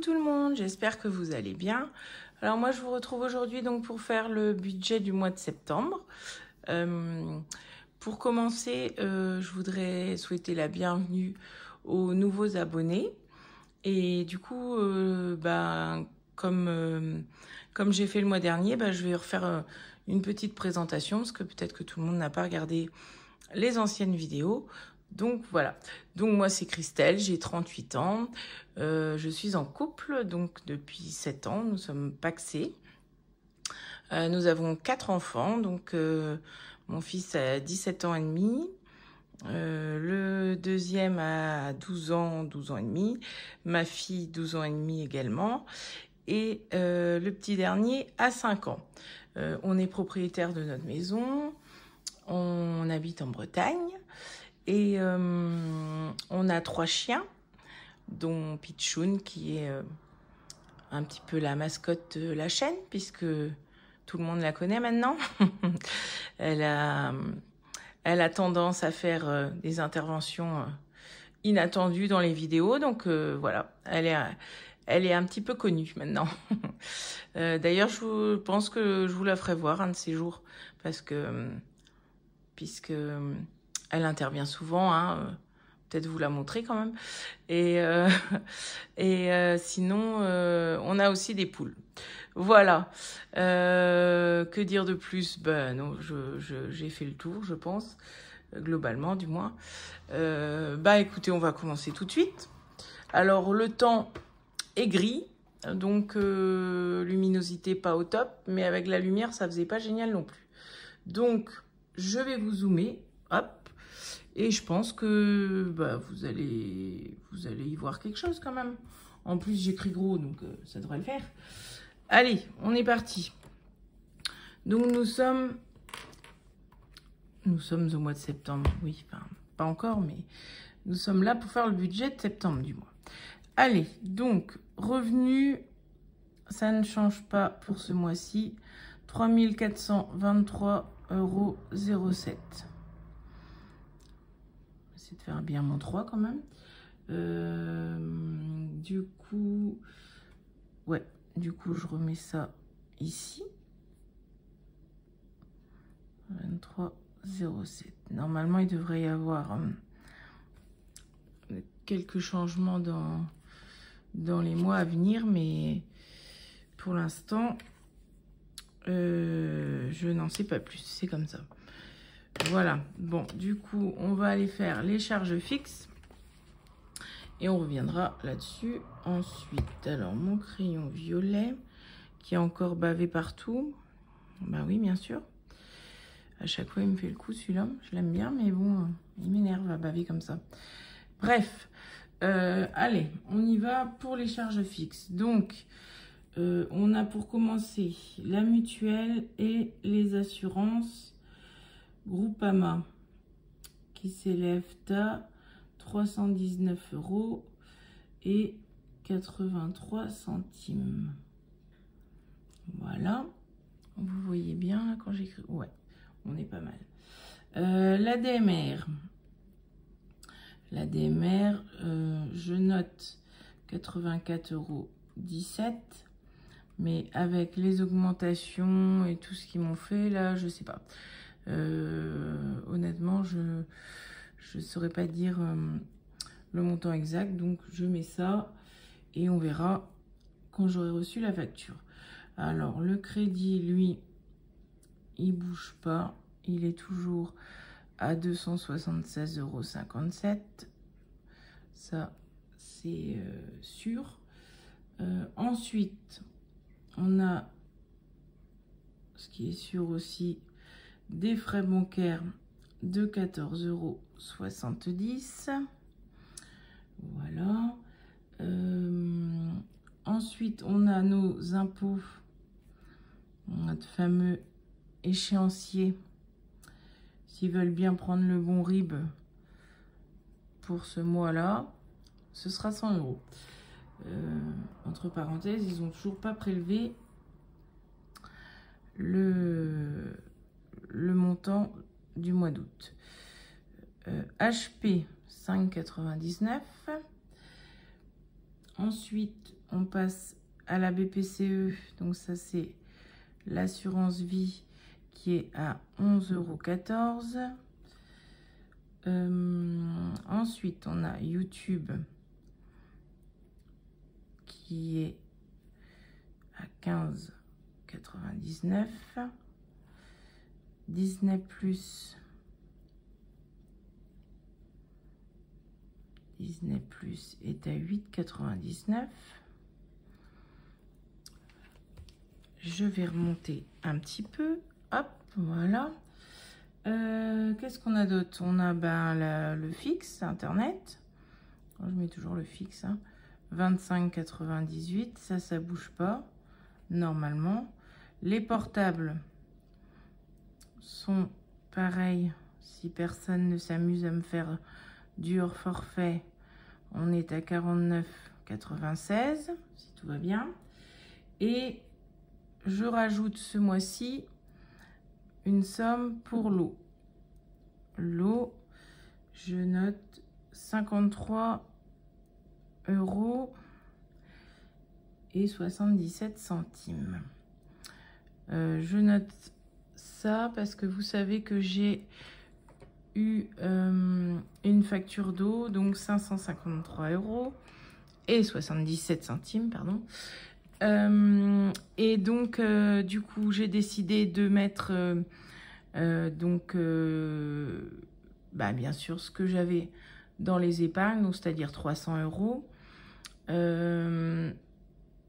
tout le monde, j'espère que vous allez bien. Alors moi je vous retrouve aujourd'hui donc pour faire le budget du mois de septembre. Pour commencer, je voudrais souhaiter la bienvenue aux nouveaux abonnés. Et du coup, comme j'ai fait le mois dernier, je vais refaire une petite présentation parce que peut-être que tout le monde n'a pas regardé les anciennes vidéos. Donc voilà, donc moi c'est Christelle, j'ai 38 ans, je suis en couple donc depuis 7 ans, nous sommes pacsés. Nous avons 4 enfants, donc mon fils a 17 ans et demi, le deuxième a 12 ans et demi, ma fille 12 ans et demi également, et le petit dernier a 5 ans. On est propriétaire de notre maison, on habite en Bretagne. Et on a 3 chiens, dont Pichoun qui est un petit peu la mascotte de la chaîne, puisque tout le monde la connaît maintenant. Elle a tendance à faire des interventions inattendues dans les vidéos, donc voilà, elle est un petit peu connue maintenant. D'ailleurs, je pense que je vous la ferai voir un de ces jours, puisque elle intervient souvent, hein, peut-être vous la montrer quand même. Et sinon, on a aussi des poules. Voilà. Que dire de plus? Non, j'ai fait le tour, je pense, globalement du moins. Écoutez, on va commencer tout de suite. Alors, le temps est gris, donc luminosité pas au top, mais avec la lumière, ça faisait pas génial non plus. Donc, je vais vous zoomer, hop. Et je pense que vous allez y voir quelque chose quand même. En plus, j'écris gros, donc ça devrait le faire. Allez, on est parti. Donc, nous sommes au mois de septembre. Oui, enfin, pas encore, mais nous sommes là pour faire le budget de septembre du mois. Allez, donc, revenus, ça ne change pas pour ce mois-ci. 3 423,07 €. De faire bien mon 3 quand même. Du coup, je remets ça ici. 23,07. Normalement, il devrait y avoir quelques changements dans les mois à venir, mais pour l'instant, je n'en sais pas plus. C'est comme ça. Voilà, bon, du coup, on va aller faire les charges fixes et on reviendra là-dessus ensuite. Alors, mon crayon violet qui a encore bavé partout. Bah oui, bien sûr. À chaque fois, il me fait le coup, celui-là. Je l'aime bien, mais bon, il m'énerve à baver comme ça. Bref, allez, on y va pour les charges fixes. Donc, on a pour commencer la mutuelle et les assurances Groupama qui s'élève à 319,83 €. Voilà. Vous voyez bien là, quand j'écris. Ouais, on est pas mal. L'ADMR. L'ADMR, je note 84,17 €. Mais avec les augmentations et tout ce qu'ils m'ont fait, là, je sais pas. Honnêtement, je ne saurais pas dire le montant exact, donc je mets ça et on verra quand j'aurai reçu la facture. Alors le crédit, lui, il bouge pas, il est toujours à 276,57 €. Ça, c'est sûr. Ensuite, on a ce qui est sûr aussi, des frais bancaires de 14,70 €. Voilà. Ensuite, on a nos impôts, notre fameux échéancier. S'ils veulent bien prendre le bon RIB pour ce mois-là, ce sera 100 €. Entre parenthèses, ils n'ont toujours pas prélevé le montant du mois d'août. HP 5,99 €. Ensuite, on passe à la BPCE. Donc ça, c'est l'assurance vie qui est à 11,14 €. Ensuite, on a YouTube qui est à 15,99 €. Disney Plus. Disney Plus est à 8,99 €. Je vais remonter un petit peu. Hop, voilà. Qu'est-ce qu'on a d'autre? On a le fixe, Internet. Je mets toujours le fixe. 25,98 €. Ça bouge pas, normalement. Les portables sont pareils. Si personne ne s'amuse à me faire du hors forfait, on est à 49,96 €, si tout va bien. Et je rajoute ce mois-ci une somme pour l'eau. L'eau, je note 53,77 €. Je note ça parce que vous savez que j'ai eu une facture d'eau, donc 553,77 €, pardon. Et donc, du coup, j'ai décidé de mettre, bien sûr, ce que j'avais dans les épargnes, c'est-à-dire 300 €.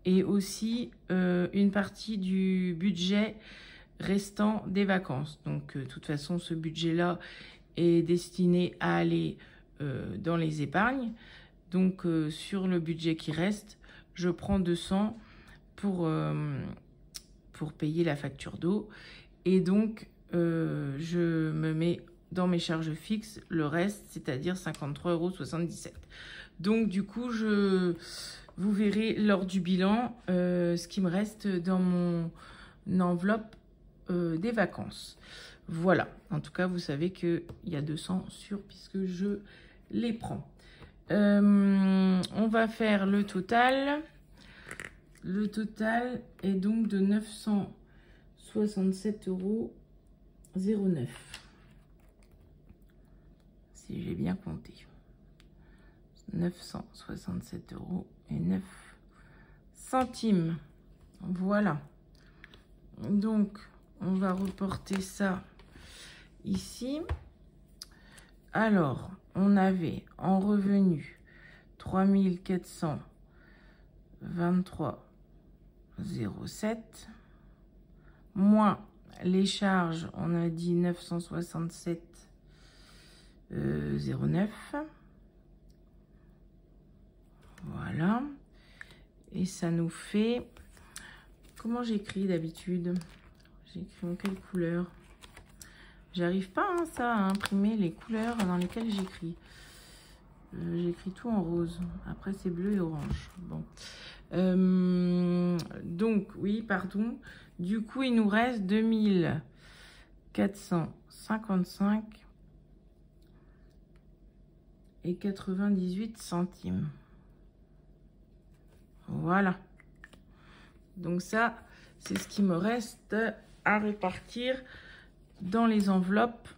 Et aussi une partie du budget restant des vacances. Donc, de toute façon, ce budget-là est destiné à aller dans les épargnes. Donc, sur le budget qui reste, je prends 200 pour payer la facture d'eau. Et donc, je me mets dans mes charges fixes le reste, c'est-à-dire 53,77 €. Donc, du coup, vous verrez lors du bilan ce qui me reste dans mon enveloppe des vacances. Voilà. En tout cas, vous savez qu'il y a 200 sur puisque je les prends. On va faire le total. Le total est donc de 967,09 €. Si j'ai bien compté. 967,09 €. Voilà. Donc, on va reporter ça ici. Alors, on avait en revenu 3423,07 € moins les charges, on a dit 967,09 €. Voilà. Et ça nous fait... Comment j'écris d'habitude? J'écris en quelle couleur? J'arrive pas à imprimer les couleurs dans lesquelles j'écris. J'écris tout en rose. Après, c'est bleu et orange. Bon. Donc, oui, pardon. Du coup, il nous reste 2455,98 €. Voilà. Donc ça, c'est ce qui me reste à répartir dans les enveloppes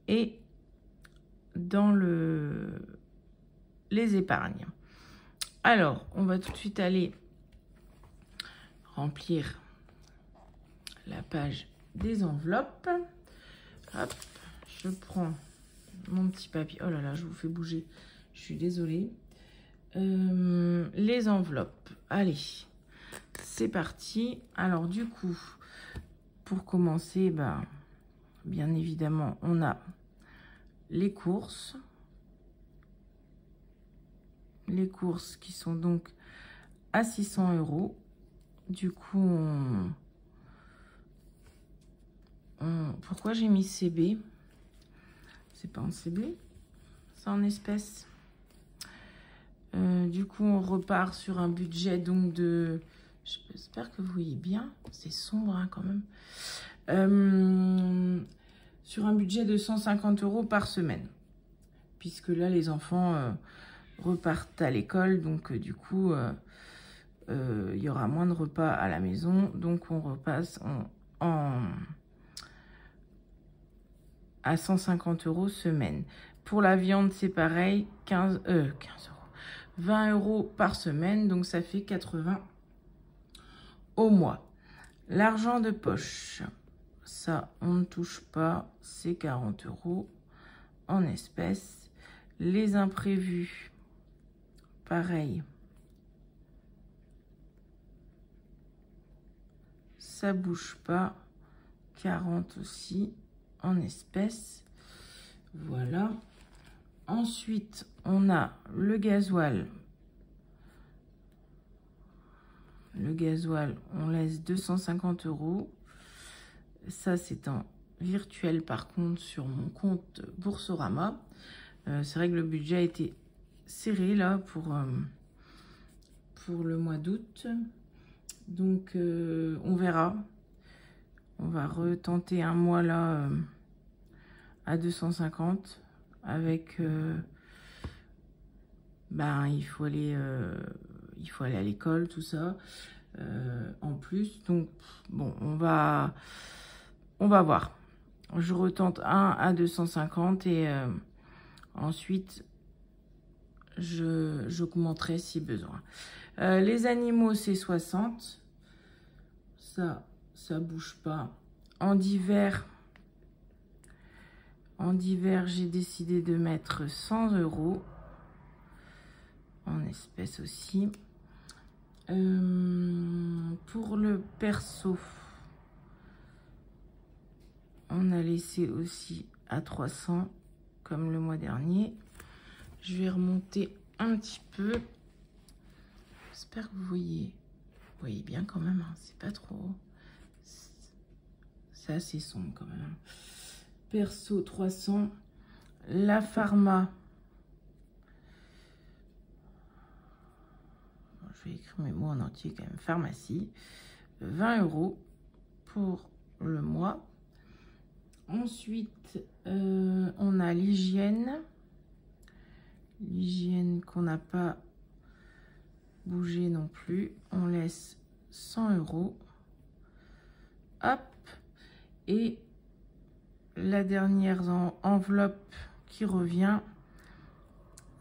et dans les épargnes. Alors, on va tout de suite aller remplir la page des enveloppes. Hop, je prends mon petit papier. Oh là là, je vous fais bouger. Je suis désolée. Les enveloppes. Allez, c'est parti. Alors, du coup, pour commencer, bien évidemment, on a les courses. Les courses qui sont donc à 600 €. Du coup, pourquoi j'ai mis CB? C'est pas en CB, c'est en espèces. Du coup, on repart sur un budget donc de... J'espère que vous voyez bien. C'est sombre quand même. Sur un budget de 150 € par semaine. Puisque là, les enfants repartent à l'école. Donc, du coup, il y aura moins de repas à la maison. Donc, on repasse à 150 € semaine. Pour la viande, c'est pareil, 15 €, 20 € par semaine, donc ça fait 80 au mois. L'argent de poche, ça, on ne touche pas, c'est 40 € en espèces. Les imprévus, pareil, ça bouge pas, 40 aussi en espèces. Voilà. Ensuite, on a le gasoil. Le gasoil, on laisse 250 €. Ça, c'est en virtuel, par contre, sur mon compte Boursorama. C'est vrai que le budget a été serré, là, pour le mois d'août. Donc, on verra. On va retenter un mois, là, à 250 avec... il faut aller à l'école, tout ça, en plus. Donc, bon, on va voir. Je retente un à 250 et ensuite, j'augmenterai si besoin. Les animaux, c'est 60. Ça bouge pas. En hiver, j'ai décidé de mettre 100 € en espèces aussi. Pour le perso, on a laissé aussi à 300 comme le mois dernier. Je vais remonter un petit peu. J'espère que vous voyez bien quand même, hein. C'est pas trop... C'est assez sombre quand même. Perso 300. La pharma. Je vais écrire mes mots en entier quand même. Pharmacie. 20 € pour le mois. Ensuite, on a l'hygiène. L'hygiène qu'on n'a pas bougé non plus. On laisse 100 €. Hop. Et la dernière enveloppe qui revient,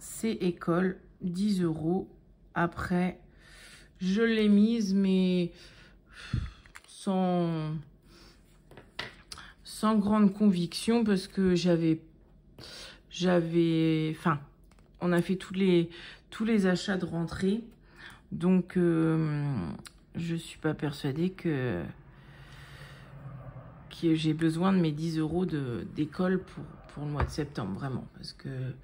c'est école, 10 €. Après, je l'ai mise, mais sans grande conviction, parce que enfin, on a fait tous les achats de rentrée. Donc, je suis pas persuadée que j'ai besoin de mes 10 € d'école pour le mois de septembre, vraiment, parce que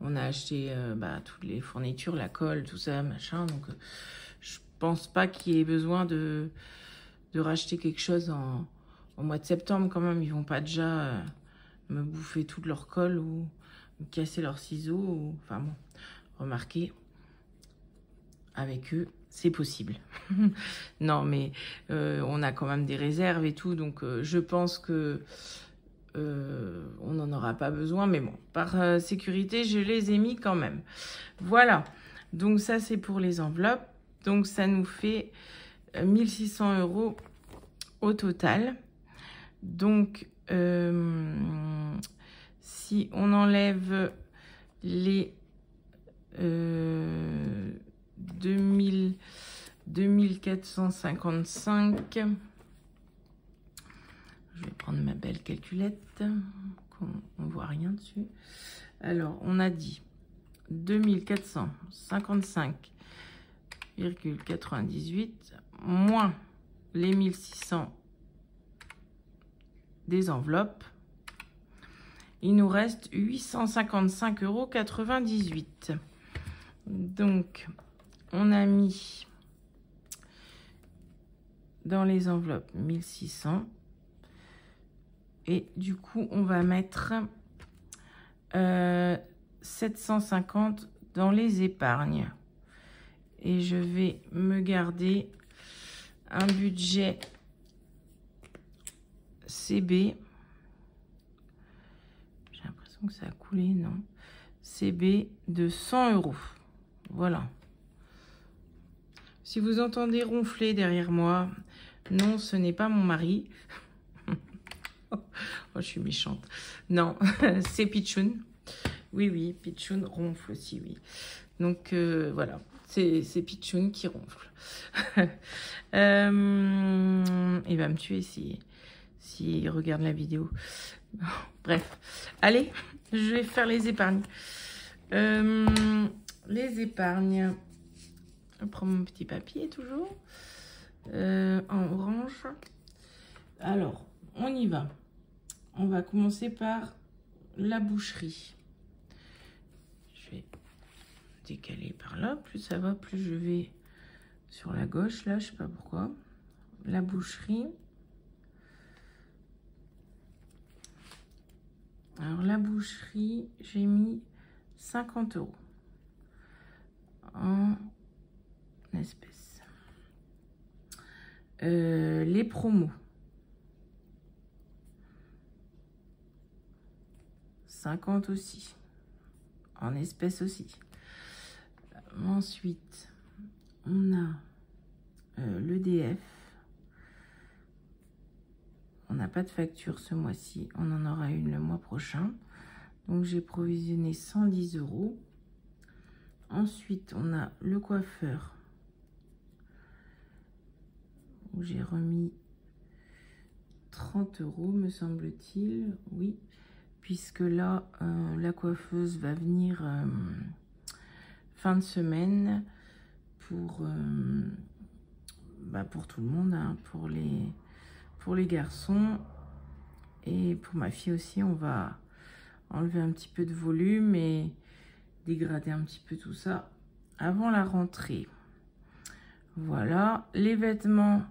on a acheté toutes les fournitures, la colle, tout ça, machin, donc je pense pas qu'il y ait besoin de racheter quelque chose au mois de septembre quand même. Ils vont pas déjà me bouffer toute leur colle ou me casser leurs ciseaux, enfin bon, remarquez, avec eux, c'est possible. Non, mais on a quand même des réserves et tout, donc je pense que on n'en aura pas besoin, mais bon, par sécurité, je les ai mis quand même. Voilà, donc ça, c'est pour les enveloppes. Donc, ça nous fait 1600 € au total. Donc, si on enlève les 2455, je vais prendre ma belle calculette, on ne voit rien dessus. Alors, on a dit 2455,98 moins les 1600 des enveloppes. Il nous reste 855,98 €. Donc, on a mis dans les enveloppes 1600. Et du coup, on va mettre 750 dans les épargnes. Et je vais me garder un budget CB. J'ai l'impression que ça a coulé, non? CB de 100 €. Voilà. Si vous entendez ronfler derrière moi, non, ce n'est pas mon mari. Oh, je suis méchante. Non, c'est Pichoun. Oui, oui, Pichoun ronfle aussi, oui. Donc, voilà, c'est Pichoun qui ronfle. Il va me tuer si regarde la vidéo. Bref, allez, je vais faire les épargnes. Les épargnes. Je prends mon petit papier toujours. En orange. Alors, on y va. On va commencer par la boucherie. Je vais décaler par là. Plus ça va, plus je vais sur la gauche. Là, je sais pas pourquoi. La boucherie. Alors, la boucherie, j'ai mis 50 € en espèces. Les promos. 50 aussi. En espèces aussi. Ensuite, on a l'EDF. On n'a pas de facture ce mois-ci. On en aura une le mois prochain. Donc, j'ai provisionné 110 €. Ensuite, on a le coiffeur. Où j'ai remis 30 €, me semble-t-il. Oui. Puisque là, la coiffeuse va venir fin de semaine pour tout le monde, hein, pour les garçons et pour ma fille aussi. On va enlever un petit peu de volume et dégrader un petit peu tout ça avant la rentrée. Voilà, les vêtements,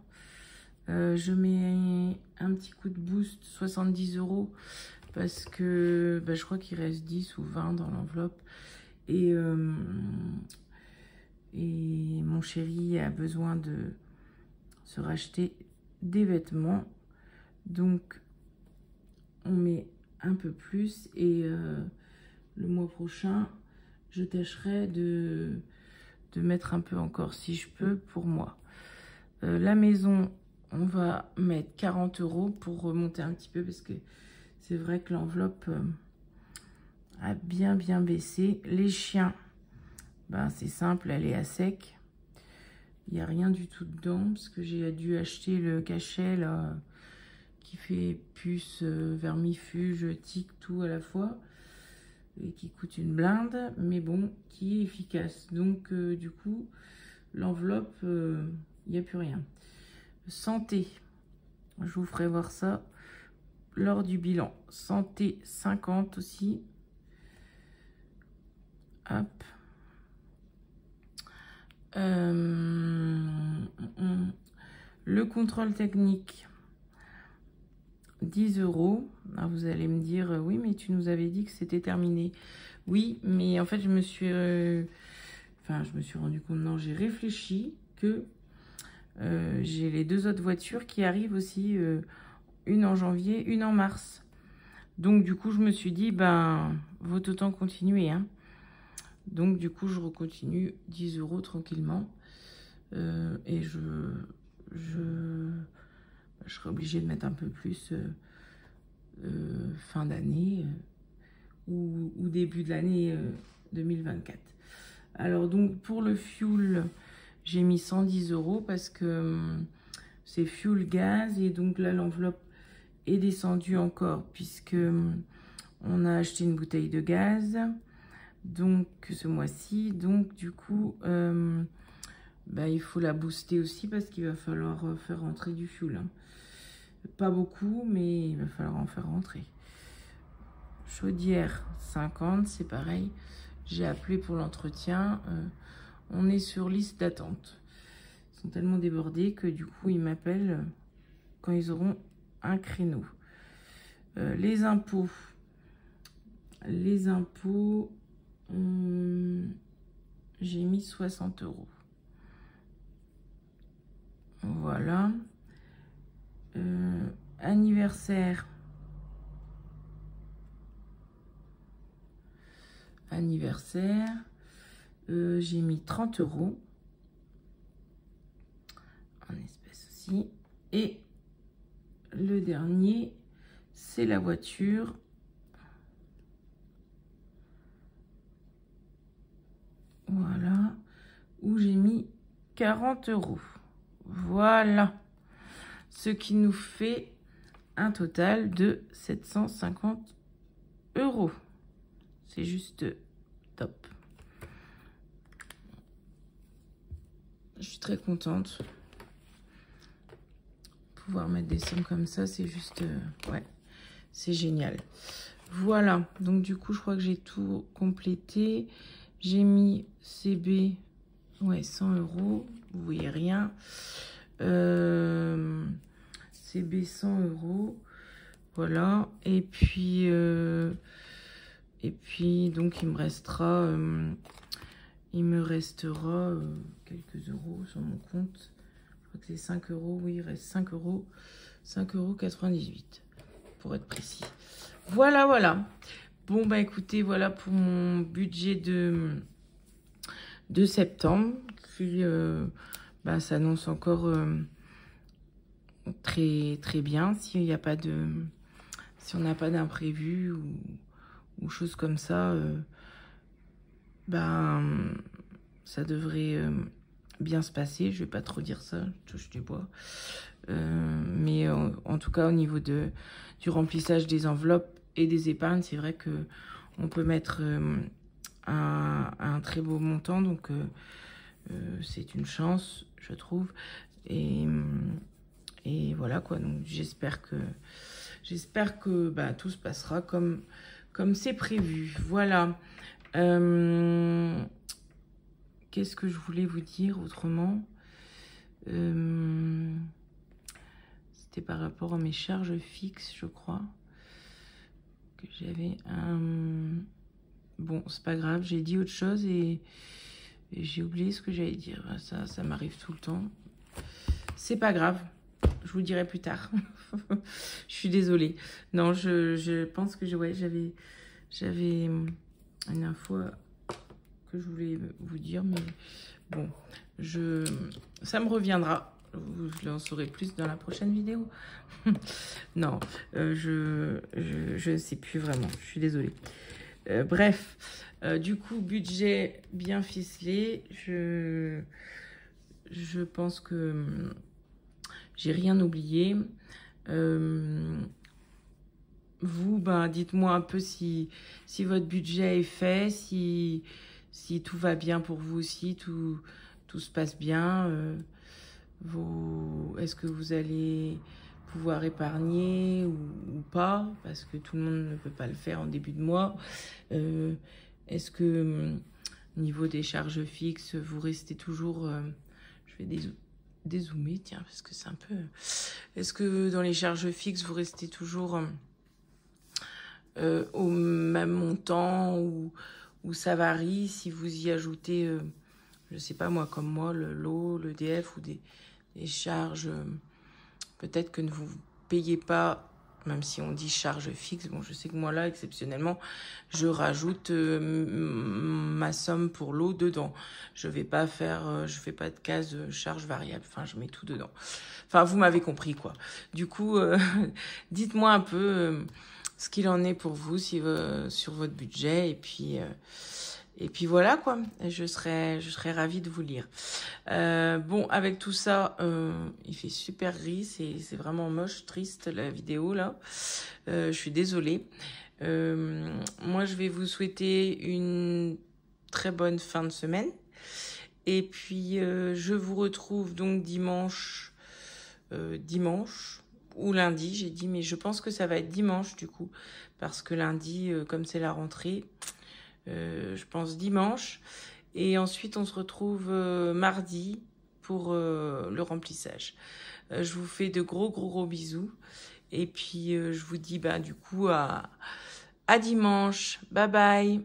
je mets un petit coup de boost, 70 € parce que je crois qu'il reste 10 ou 20 dans l'enveloppe et mon chéri a besoin de se racheter des vêtements, donc on met un peu plus et le mois prochain je tâcherai de mettre un peu encore si je peux pour moi. La maison, on va mettre 40 € pour remonter un petit peu parce que c'est vrai que l'enveloppe a bien baissé. Les chiens, c'est simple, elle est à sec. Il n'y a rien du tout dedans parce que j'ai dû acheter le cachet là, qui fait puce, vermifuge, tic, tout à la fois. Et qui coûte une blinde, mais bon, qui est efficace. Donc, du coup, l'enveloppe, il n'y a plus rien. Santé, je vous ferai voir ça lors du bilan. Santé, 50 aussi. Hop. Le contrôle technique, 10 €. Alors vous allez me dire, oui, mais tu nous avais dit que c'était terminé. Oui, mais en fait, je me suis rendu compte, non, j'ai réfléchi que j'ai les 2 autres voitures qui arrivent aussi, une en janvier, une en mars. Donc, du coup, je me suis dit, vaut autant continuer, hein. Donc, du coup, je recontinue 10 € tranquillement. Et je serai obligée de mettre un peu plus fin d'année ou début de l'année 2024. Alors, donc, pour le fuel, j'ai mis 110 € parce que c'est fuel gaz. Et donc, là, l'enveloppe est descendue encore puisque on a acheté une bouteille de gaz. Donc, ce mois-ci. Donc, du coup, il faut la booster aussi parce qu'il va falloir faire rentrer du fuel, hein. Pas beaucoup, mais il va falloir en faire rentrer. Chaudière, 50, c'est pareil. J'ai appelé pour l'entretien. On est sur liste d'attente. Ils sont tellement débordés que du coup, ils m'appellent quand ils auront un créneau. Les impôts. Les impôts, j'ai mis 60 €. Voilà. Anniversaire. J'ai mis 30 €. ici. Et le dernier, c'est la voiture. Voilà, où j'ai mis 40 €. Voilà, ce qui nous fait un total de 750 €. C'est juste top. Je suis très contente. Pouvoir mettre des sommes comme ça, c'est juste... ouais, c'est génial. Voilà, donc du coup, je crois que j'ai tout complété. J'ai mis CB, ouais, 100 €. Vous voyez rien. CB 100 €. Voilà. Et puis donc, il me restera quelques euros sur mon compte. Je crois que c'est 5 €. Oui, il reste 5 €. 5,98 € pour être précis. Voilà, voilà. Bon, bah écoutez, voilà pour mon budget de septembre. Puis, bah, ça annonce encore très, très bien. S'il n'y a pas de... Si on n'a pas d'imprévu ou choses comme ça, ben, ça devrait bien se passer. Je vais pas trop dire ça, je touche du bois. Mais en tout cas, au niveau du remplissage des enveloppes et des épargnes, c'est vrai que on peut mettre un très beau montant. Donc, c'est une chance, je trouve. Et voilà quoi. Donc, j'espère que bah, tout se passera comme c'est prévu. Voilà. Qu'est-ce que je voulais vous dire autrement? C'était par rapport à mes charges fixes, je crois, que j'avais un... Bon, c'est pas grave, j'ai dit autre chose et j'ai oublié ce que j'allais dire. Ça m'arrive tout le temps. C'est pas grave, je vous le dirai plus tard. Je suis désolée. Non, je pense que ouais, j'avais une info que je voulais vous dire, mais bon, ça me reviendra. Je en saurai plus dans la prochaine vidéo. Non, je ne sais plus vraiment. Je suis désolée. Bref, du coup, budget bien ficelé. Je pense que j'ai rien oublié. Vous, ben, dites-moi un peu si votre budget est fait, si tout va bien pour vous aussi, tout se passe bien. Est-ce que vous allez pouvoir épargner ou pas? Parce que tout le monde ne peut pas le faire en début de mois. Est-ce que au niveau des charges fixes, vous restez toujours... je vais dézoomer, tiens, parce que c'est un peu... Est-ce que dans les charges fixes, vous restez toujours au même montant ou ça varie si vous y ajoutez, je sais pas moi, comme moi, l'eau, l'EDF ou des charges, peut-être que ne vous payez pas, même si on dit charge fixe. Bon, je sais que moi là, exceptionnellement, je rajoute ma somme pour l'eau dedans. Je vais pas faire, je fais pas de case charge variable. Enfin, je mets tout dedans. Enfin, vous m'avez compris quoi. Du coup, dites-moi un peu ce qu'il en est pour vous sur votre budget et puis voilà quoi, je serais ravie de vous lire. Bon, avec tout ça, il fait super gris, c'est vraiment moche, triste la vidéo là. Je suis désolée. Moi, je vais vous souhaiter une très bonne fin de semaine. Et puis, je vous retrouve donc dimanche ou lundi, j'ai dit, mais je pense que ça va être dimanche du coup, parce que lundi, comme c'est la rentrée, je pense dimanche. Et ensuite, on se retrouve mardi pour le remplissage. Je vous fais de gros bisous. Et puis, je vous dis bah, du coup à dimanche. Bye bye.